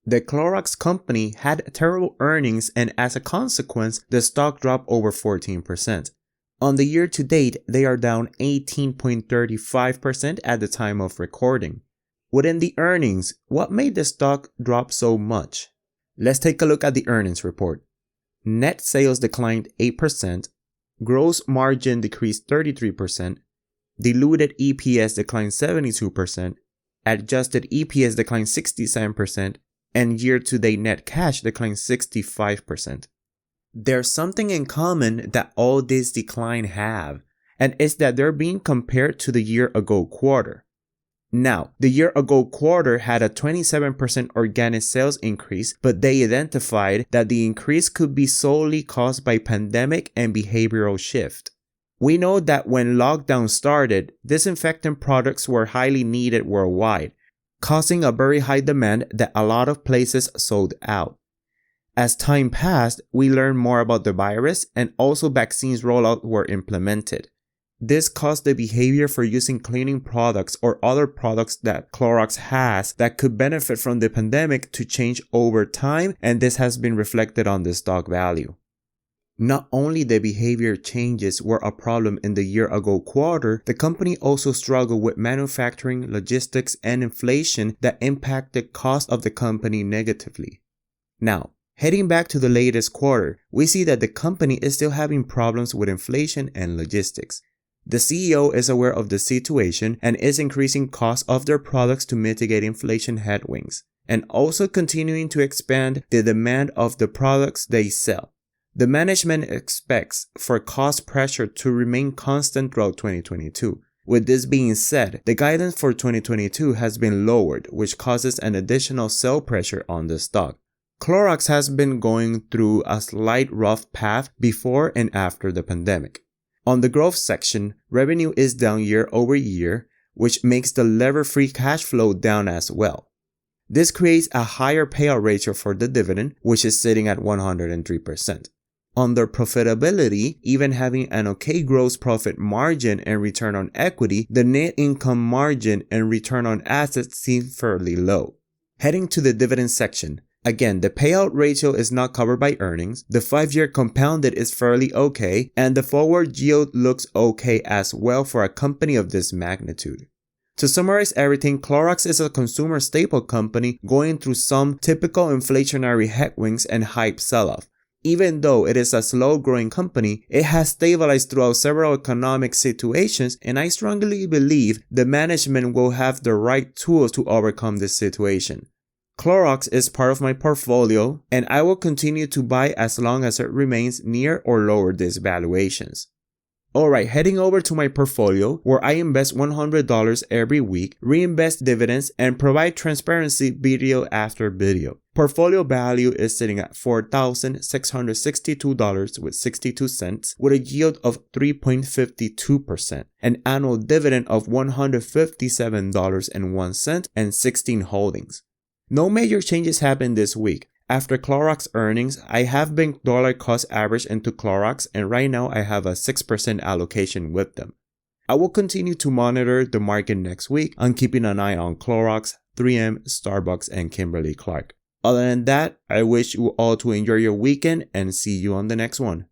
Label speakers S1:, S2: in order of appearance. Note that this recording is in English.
S1: The Clorox company had terrible earnings, and as a consequence, the stock dropped over 14%. On the year to date, they are down 18.35% at the time of recording. Within the earnings, what made the stock drop so much? Let's take a look at the earnings report. Net sales declined 8%, gross margin decreased 33%, diluted EPS declined 72%, adjusted EPS declined 67%, and year-to-date net cash declined 65%. There's something in common that all these decline have, and it's that they're being compared to the year-ago quarter. Now, the year-ago quarter had a 27% organic sales increase, but they identified that the increase could be solely caused by pandemic and behavioral shift. We know that when lockdown started, disinfectant products were highly needed worldwide, causing a very high demand that a lot of places sold out. As time passed, we learned more about the virus, and also vaccines rollout were implemented. This caused the behavior for using cleaning products or other products that Clorox has that could benefit from the pandemic to change over time, and this has been reflected on the stock value. Not only the behavior changes were a problem in the year-ago quarter, the company also struggled with manufacturing, logistics, and inflation that impacted cost of the company negatively. Now, heading back to the latest quarter, we see that the company is still having problems with inflation and logistics. The CEO is aware of the situation and is increasing costs of their products to mitigate inflation headwinds, and also continuing to expand the demand of the products they sell. The management expects for cost pressure to remain constant throughout 2022. With this being said, the guidance for 2022 has been lowered, which causes an additional sell pressure on the stock. Clorox has been going through a slight rough path before and after the pandemic. On the growth section, revenue is down year over year, which makes the levered free cash flow down as well. This creates a higher payout ratio for the dividend, which is sitting at 103%. On their profitability, even having an okay gross profit margin and return on equity, the net income margin and return on assets seem fairly low. Heading to the dividend section, again, the payout ratio is not covered by earnings, the 5-year compounded is fairly okay, and the forward yield looks okay as well for a company of this magnitude. To summarize everything, Clorox is a consumer staple company going through some typical inflationary headwinds and hype sell-off. Even though it is a slow-growing company, it has stabilized throughout several economic situations, and I strongly believe the management will have the right tools to overcome this situation. Clorox is part of my portfolio, and I will continue to buy as long as it remains near or lower these valuations. Alright, heading over to my portfolio, where I invest $100 every week, reinvest dividends, and provide transparency video after video. Portfolio value is sitting at $4,662.62 with a yield of 3.52%, an annual dividend of $157.01, and 16 holdings. No major changes happened this week. After Clorox earnings, I have been dollar cost average into Clorox, and right now I have a 6% allocation with them. I will continue to monitor the market next week. I'm keeping an eye on Clorox, 3M, Starbucks, and Kimberly-Clark. Other than that, I wish you all to enjoy your weekend and see you on the next one.